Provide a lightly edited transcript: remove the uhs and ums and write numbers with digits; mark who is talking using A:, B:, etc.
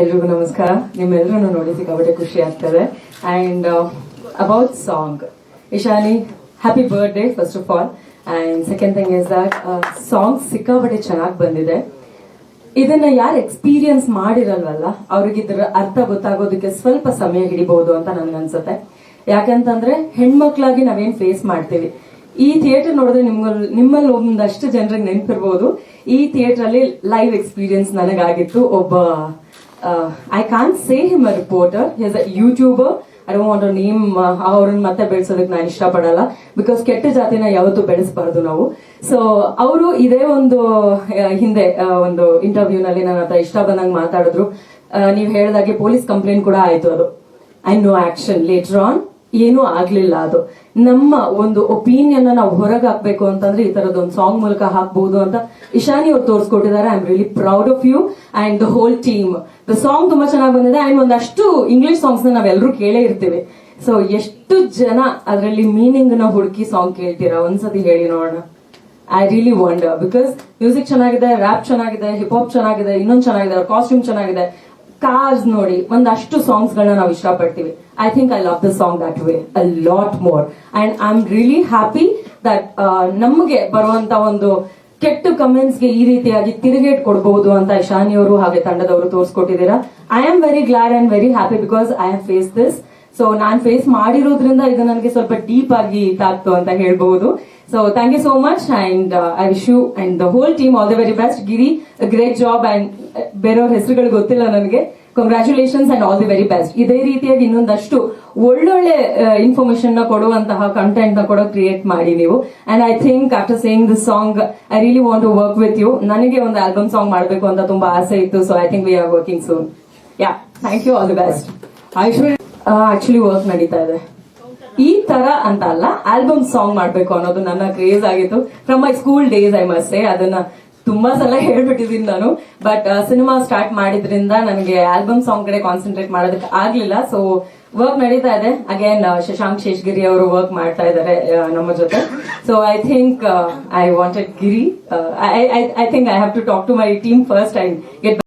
A: ಎಲ್ರಿಗೂ ನಮಸ್ಕಾರ. ನಿಮ್ಮೆಲ್ಲರೂ ನೋಡಿ ಸಿಕ್ಕಾಪಟ್ಟೆ ಖುಷಿ ಆಗ್ತದೆ. And about song, Ishani happy birthday first of all. And second thing is that song ಸಿಕ್ಕಾಪಟ್ಟೆ ಚೆನ್ನಾಗಿ ಬಂದಿದೆ. ಇದನ್ನ ಯಾರು ಎಕ್ಸ್ಪೀರಿಯನ್ಸ್ ಮಾಡಿರಲ್ವಲ್ಲ ಅವ್ರಿಗೆ ಇದ್ರ ಅರ್ಥ ಗೊತ್ತಾಗೋದಕ್ಕೆ ಸ್ವಲ್ಪ ಸಮಯ ಹಿಡಿಬಹುದು ಅಂತ ನನ್ಗನ್ಸುತ್ತೆ. ಯಾಕಂತಂದ್ರೆ ಹೆಣ್ಮಕ್ಳಾಗಿ ನಾವೇನ್ ಫೇಸ್ ಮಾಡ್ತೀವಿ, ಈ ಥಿಯೇಟರ್ ನೋಡಿದ್ರೆ ನಿಮ್ಮಲ್ಲಿ ಒಂದಷ್ಟು ಜನರಿಗೆ ನೆನಪಿರ್ಬೋದು. ಈ ಥಿಯೇಟರ್ ಅಲ್ಲಿ ಲೈವ್ ಎಕ್ಸ್ಪೀರಿಯನ್ಸ್ ನನಗಾಗಿತ್ತು. ಒಬ್ಬ I can't say him a reporter, he's a YouTuber. I don't want to name. ಅವ್ರನ್ನ ಮತ್ತೆ ಬೆಳೆಸೋದಕ್ಕೆ ನಾನು ಇಷ್ಟಪಡಲ್ಲ, ಬಿಕಾಸ್ ಕೆಟ್ಟ ಜಾತಿನ ಯಾವತ್ತೂ ಬೆಳೆಸಬಾರ್ದು ನಾವು. ಸೊ ಅವರು ಇದೇ ಒಂದು ಹಿಂದೆ ಒಂದು ಇಂಟರ್ವ್ಯೂ ನಲ್ಲಿ ನನ್ನ ಹತ್ರ ಇಷ್ಟ ಬಂದಂಗೆ ಮಾತಾಡಿದ್ರು. ನೀವು ಹೇಳಿದಾಗೆ ಪೊಲೀಸ್ ಕಂಪ್ಲೇಂಟ್ ಕೂಡ ಆಯ್ತು. ಅದು I know action later on ಏನೂ ಆಗ್ಲಿಲ್ಲ. ಅದು ನಮ್ಮ ಒಂದು ಒಪಿನಿಯನ್ ನಾವು ಹೊರಗೆ ಹಾಕ್ಬೇಕು ಅಂತಂದ್ರೆ ಈ ತರದೊಂದು ಸಾಂಗ್ ಮೂಲಕ ಹಾಕ್ಬಹುದು ಅಂತ ಇಶಾನಿ ಅವ್ರು ತೋರಿಸ್ಕೊಟ್ಟಿದ್ದಾರೆ. I am really proud of you and the whole team. The song ತುಂಬಾ ಚೆನ್ನಾಗಿ ಬಂದಿದೆ. ಅಂಡ್ ಒಂದಷ್ಟು ಇಂಗ್ಲಿಷ್ ಸಾಂಗ್ಸ್ ನಾವೆಲ್ಲರೂ ಕೇಳೇ ಇರ್ತೀವಿ. ಸೊ ಎಷ್ಟು ಜನ ಅದರಲ್ಲಿ ಮೀನಿಂಗ್ ನ ಹುಡುಕಿ ಸಾಂಗ್ ಕೇಳ್ತೀರಾ? ಒಂದ್ಸತಿ ಹೇಳಿ ನೋಡೋಣ. I really wonder, because music ಚೆನ್ನಾಗಿದೆ, ರ್ಯಾಪ್ ಚೆನ್ನಾಗಿದೆ, ಹಿಪ್ ಹಾಪ್ ಚೆನ್ನಾಗಿದೆ, ಇನ್ನೊಂದು ಚೆನ್ನಾಗಿದೆ, ಕಾಸ್ಟ್ಯೂಮ್ ಚೆನ್ನಾಗಿದೆ. ಕಾರ್ಸ್ ನೋಡಿ, ಒಂದಷ್ಟು ಸಾಂಗ್ಸ್ ಗಳನ್ನ ನಾವು ಇಷ್ಟಪಡ್ತೀವಿ. I think I love the song that way a lot more. And I am really happy that ನಮಗೆ ಬರುವಂತ ಒಂದು ಕೆಟ್ಟ ಕಮೆಂಟ್ಸ್ ಗೆ ಈ ರೀತಿಯಾಗಿ ತಿರುಗೇಟ್ ಕೊಡಬಹುದು ಅಂತ ಇಶಾನಿ ಅವರು ಹಾಗೆ ತಂಡದವರು ತೋರಿಸ್ಕೊಟ್ಟಿದ್ದೀರಾ. I am very glad and very happy because I have face this. So ನಾನ್ ಫೇಸ್ ಮಾಡಿರೋದ್ರಿಂದ ಇದು ನನಗೆ ಸ್ವಲ್ಪ ಡೀಪ್ ಆಗಿ ತಾಕ್ತು ಅಂತ ಹೇಳ್ಬಹುದು. So thank you so much and I wish you and the whole team all the very best. Giri, great job. And ಬೇರೆಯವ್ರ ಹೆಸರುಗಳು ಗೊತ್ತಿಲ್ಲ ನನಗೆ. Congratulations and all the very best. ಇದೇ ರೀತಿಯಾಗಿ ಇನ್ನೊಂದಷ್ಟು ಒಳ್ಳೊಳ್ಳೆ ಇನ್ಫಾರ್ಮೇಶನ್ ನ ಕೊಡುವಂತಹ ಕಂಟೆಂಟ್ ನ ಕೂಡ ಕ್ರಿಯೇಟ್ ಮಾಡಿ ನೀವು. And I think after saying this song I really want to work with you. ನನಗೆ ಒಂದು ಆಲ್ಬಮ್ ಸಾಂಗ್ ಮಾಡಬೇಕು ಅಂತ ತುಂಬಾ ಆಸೆ ಇತ್ತು. So I think we are working soon. Yeah, thank you, all the best. Actually work ನಡೀತಾ ಇದೆ. ಈ ತರ ಅಂತ ಅಲ್ಲ, ಆಲ್ಬಮ್ ಸಾಂಗ್ ಮಾಡ್ಬೇಕು ಅನ್ನೋದು ನನ್ನ ಕ್ರೇಜ್ ಆಗಿತ್ತು from my school days. I must say, ಅದನ್ನ ತುಂಬಾ ಸಲ ಹೇಳ್ಬಿಟ್ಟಿದ್ದೀನಿ ನಾನು. ಬಟ್ ಸಿನಿಮಾ ಸ್ಟಾರ್ಟ್ ಮಾಡಿದ್ರಿಂದ ನನಗೆ ಆಲ್ಬಮ್ ಸಾಂಗ್ ಕಡೆ ಕಾನ್ಸಂಟ್ರೇಟ್ ಮಾಡೋದಕ್ಕೆ ಆಗ್ಲಿಲ್ಲ. ಸೊ ವರ್ಕ್ ನಡೀತಾ ಇದೆ. ಅಗೇನ್ ಶಶಾಂಕ್ ಶೇಷಗಿರಿ ಅವರು ವರ್ಕ್ ಮಾಡ್ತಾ ಇದ್ದಾರೆ ನಮ್ಮ ಜೊತೆ. So I think I wanted Giri. I think I have to talk to my team first and get